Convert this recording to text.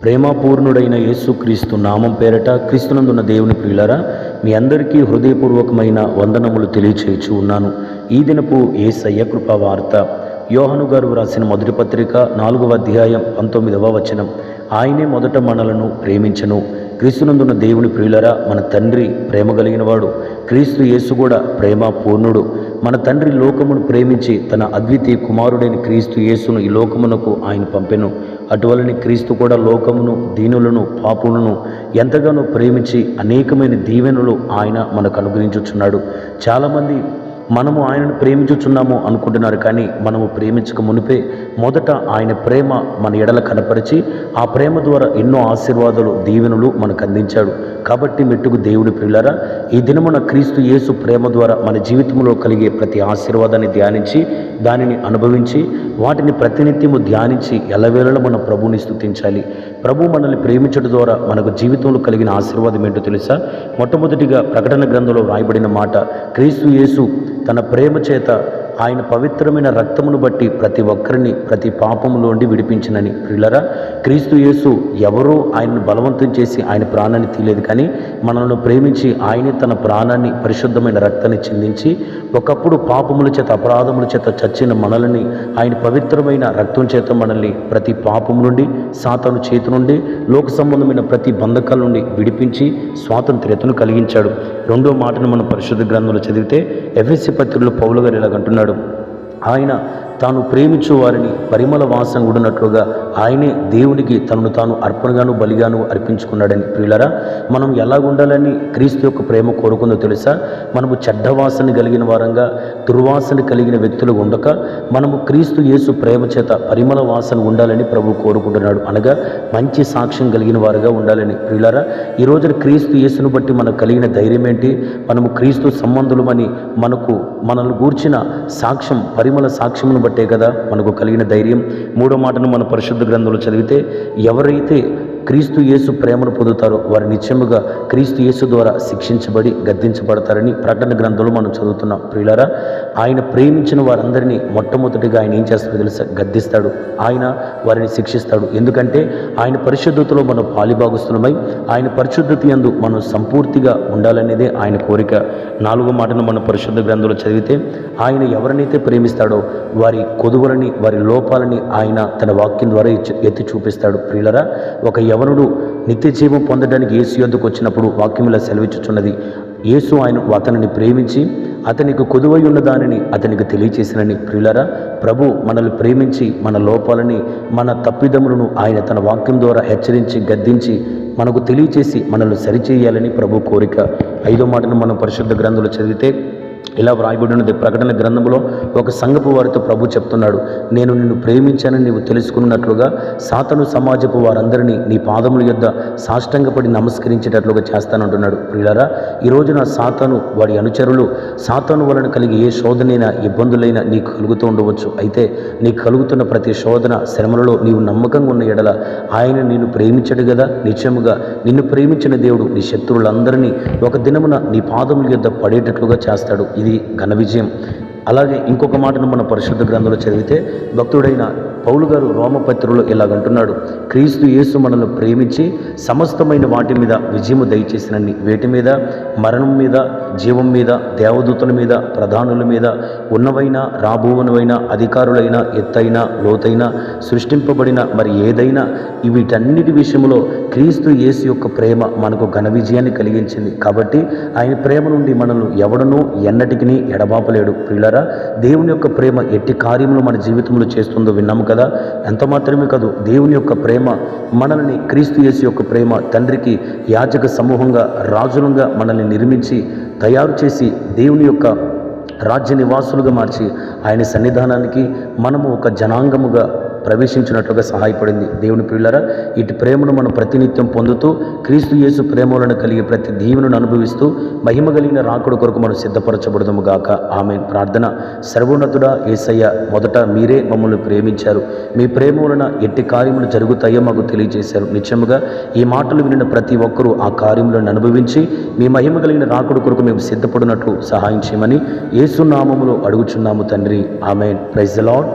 ప్రేమపూర్ణుడైన యేసుక్రీస్తు నామం పేరట క్రీస్తునందున్న దేవుని ప్రియులారా, మీ అందరికీ హృదయపూర్వకమైన వందనములు తెలియచేయచ్చు ఉన్నాను. ఈ దినపు యేసయ్య కృపా వార్త యోహాను గారు రాసిన మొదటి పత్రిక 4వ అధ్యాయం 19వ వచనం. ఆయనే మొదట మనలను ప్రేమించెను. క్రీస్తునందున్న దేవుని ప్రియులరా, మన తండ్రి ప్రేమ కలిగిన వాడు. క్రీస్తు యేసు కూడా ప్రేమ పూర్ణుడు. మన తండ్రి లోకమును ప్రేమించి తన అద్వితీయ కుమారుడైన క్రీస్తు యేసును ఈ లోకమునకు ఆయన పంపెను. అటువలని క్రీస్తు కూడా లోకమును, దీనులను, పాపులను ఎంతగానో ప్రేమించి అనేకమైన దీవెనలు ఆయన మనకు అనుగ్రహించుచున్నాడు. చాలామంది మనము ఆయనను ప్రేమించుచున్నాము అనుకుంటున్నారు, కానీ మనము ప్రేమించక మునిపే మొదట ఆయన ప్రేమ మన ఎడల కనపరిచి ఆ ప్రేమ ద్వారా ఎన్నో ఆశీర్వాదాలు, దీవెనలు మనకు అందించాడు. కాబట్టి మెట్టుకు దేవుడి ప్రియులారా, ఈ దినమున క్రీస్తు యేసు ప్రేమ ద్వారా మన జీవితంలో కలిగే ప్రతి ఆశీర్వాదాన్ని ధ్యానించి దానిని అనుభవించి వాటిని ప్రతినిత్యము ధ్యానించి ఎల్లవేళలా మన ప్రభువుని స్తుతించాలి. ప్రభు మనల్ని ప్రేమించడం ద్వారా మనకు జీవితంలో కలిగిన ఆశీర్వాదం ఏంటో తెలుసా? మొట్టమొదటిగా ప్రకటన గ్రంథంలో రాయబడిన మాట, క్రీస్తు యేసు తన ప్రేమ చేత ఆయన పవిత్రమైన రక్తమును బట్టి ప్రతి ఒక్కరిని ప్రతి పాపములోండి విడిపించినని. ప్రియులరా, క్రీస్తు యేసు ఎవరో ఆయనను బలవంతం చేసి ఆయన ప్రాణాన్ని తీయలేదు, కానీ మనల్ని ప్రేమించి ఆయనే తన ప్రాణాన్ని, పరిశుద్ధమైన రక్తాన్ని చిందించి ఒకప్పుడు పాపముల చేత, అపరాధముల చేత చచ్చిన మనల్ని ఆయన పవిత్రమైన రక్తం చేత మనల్ని ప్రతి పాపము నుండి, సాతాను చేతి నుండి, లోక సంబంధమైన ప్రతి బంధకాల నుండి విడిపించి స్వాతంత్ర్యతను కలిగించాడు. రెండో మాటను మనం పరిశుద్ధ గ్రంథంలో చదివితే ఎఫెసీ పత్రికలో పౌలు గారు ఇలాగంటున్నాడు, ఆయన తాను ప్రేమించు వారిని పరిమళ వాసన గుడినట్లుగా ఆయనే దేవునికి తనను తాను అర్పణగాను, బలిగాను అర్పించుకున్నాడని. ప్రియులరా, మనం ఎలాగుండాలని క్రీస్తు యొక్క ప్రేమ కోరుకుందో తెలుసా? మనము చెడ్డ వాసన కలిగిన వారంగా, దుర్వాసన కలిగిన వ్యక్తులు ఉండక మనము క్రీస్తు యేసు ప్రేమ చేత పరిమళ వాసన ఉండాలని ప్రభు కోరుకుంటున్నాడు. అనగా మంచి సాక్ష్యం కలిగిన వారుగా ఉండాలని. ప్రియులరా, ఈ రోజున క్రీస్తు యేసును బట్టి మనకు కలిగిన ధైర్యం ఏంటి? మనము క్రీస్తు సంబంధులమని మనల్ని గూర్చిన సాక్ష్యం, పరిమళ సాక్ష్యమును బట్టే కదా మనకు కలిగిన ధైర్యం. మూడో మాటను మన పరిశుద్ధ గ్రంథంలో చదివితే, ఎవరైతే క్రీస్తు యేసు ప్రేమను పొందుతారో వారు నిత్యముగా క్రీస్తు యేసు ద్వారా శిక్షించబడి గద్దించబడతారని ప్రకటన గ్రంథంలో మనం చదువుతున్నాం. ప్రియులారా, ఆయన ప్రేమించిన వారందరినీ మొట్టమొదటిగా ఆయన ఏం చేస్తాడో తెలుసా? గద్దిస్తాడు. ఆయన వారిని శిక్షిస్తాడు. ఎందుకంటే ఆయన పరిశుద్ధతలో మనం పాలిభాగస్తులమై ఆయన పరిశుద్ధత యందు మనం సంపూర్తిగా ఉండాలనేదే ఆయన కోరిక. నాలుగో మాటను మన పరిశుద్ధ గ్రంథంలో చదివితే, ఆయన ఎవరినైతే ప్రేమిస్తాడో వారి కొదువులని, వారి లోపాలని ఆయన తన వాక్యం ద్వారా ఎత్తి చూపిస్తాడు. ప్రియులరా, ఒక యవనుడు నిత్య జీవం పొందడానికి యేసు యొద్దకు వచ్చినప్పుడు వాక్యములా సెలవిచ్చుచున్నది, యేసు అతనిని ప్రేమించి అతనికి కొదువై ఉన్న దానిని అతనికి తెలియచేసినని. ప్రియులరా, ప్రభు మనల్ని ప్రేమించి మన లోపాలని, మన తప్పిదములను ఆయన తన వాక్యం ద్వారా హెచ్చరించి గద్దించి మనకు తెలియచేసి మనల్ని సరిచేయాలని ప్రభు కోరిక. ఐదో మాటను మనం పరిశుద్ధ గ్రంథంలో చదివితే ఇలా వ్రాయబడి ఉన్నది. ప్రకటన గ్రంథంలో ఒక సంఘపు వారితో ప్రభు చెప్తున్నాడు, నేను నిన్ను ప్రేమించానని నీవు తెలుసుకున్నట్లుగా సాతాను సమాజపు వారందరినీ నీ పాదముల యొద్ద సాష్టంగపడి నమస్కరించేటట్లుగా చేస్తానంటున్నాడు. ప్రియులారా, ఈ రోజున సాతాను, వాడి అనుచరులు, సాతాను వలన కలిగి ఏ శోధనైనా, ఇబ్బందులైనా నీకు కలుగుతూ ఉండవచ్చు. అయితే నీకు కలుగుతున్న ప్రతి శోధన, శ్రమలలో నీవు నమ్మకంగా ఉన్న ఎడల ఆయన నిన్ను ప్రేమించడు కదా. నిత్యముగా నిన్ను ప్రేమించిన దేవుడు నీ శత్రువులందరినీ ఒక దినమున నీ పాదముల యొద్ద పడేటట్లుగా చేస్తాడు. ఇది ఘన విజయం. అలాగే ఇంకొక మాటను మన పరిశుద్ధ గ్రంథంలో చదివితే భక్తుడైన పౌలు గారు రోమపత్రికలో ఇలాగంటున్నాడు, క్రీస్తు యేసు మనల్ని ప్రేమించి సమస్తమైన వాటి మీద విజయము దయచేసినని. వేటి మీద? మరణం మీద, జీవం మీద, దేవదూతల మీద, ప్రధానుల మీద, ఉన్నవైనా రాబోవనవైనా, అధికారులైన, ఎత్తైన, లోతైన, సృష్టింపబడిన మరి ఏదైనా వీటన్నిటి విషయంలో క్రీస్తు యేసు యొక్క ప్రేమ మనకు ఘన విజయాన్ని కలిగించింది. కాబట్టి ఆయన ప్రేమ నుండి మనల్ని ఎవడనూ ఎన్నటికి ఎడబాపలేడు. ప్రియులారా, దేవుని యొక్క ప్రేమ ఎట్టి కార్యములు మన జీవితంలో చేస్తుందో విన్నాము కదా. ఎంత మాత్రమే కాదు, దేవుని యొక్క ప్రేమ మనల్ని, క్రీస్తు యేసు యొక్క ప్రేమ తండ్రికి యాజక సమూహంగా, రాజులుగా మనల్ని నిర్మించి తయారు చేసి దేవుని యొక్క రాజ్య నివాసులుగా మార్చి ఆయన సన్నిధానానికి మనము ఒక జనాంగముగా ప్రవేశించినట్లుగా సహాయపడింది. దేవుని ప్రియులారా, ఇటు ప్రేమను మనం ప్రతినిత్యం పొందుతూ క్రీస్తు యేసు ప్రేమలను కలిగే ప్రతి దీవెనను అనుభవిస్తూ మహిమ కలిగిన రాకడ కొరకు మనం సిద్ధపరచబడదుము గాక. ఆమేన్. ప్రార్థన. సర్వోన్నతుడా యేసయ్య, మొదట మీరే మమ్మల్ని ప్రేమించారు. మీ ప్రేమ వలన ఎట్టి కార్యములు జరుగుతాయో మాకు తెలియజేశారు. నిత్యముగా ఈ మాటలు వినిన ప్రతి ఒక్కరూ ఆ కార్యములను అనుభవించి మీ మహిమ కలిగిన రాకడ కొరకు మేము సిద్ధపడినట్లు సహాయం చేయమని యేసు నామములో అడుగుచున్నాము తండ్రి. ఆమేన్. Praise the lord.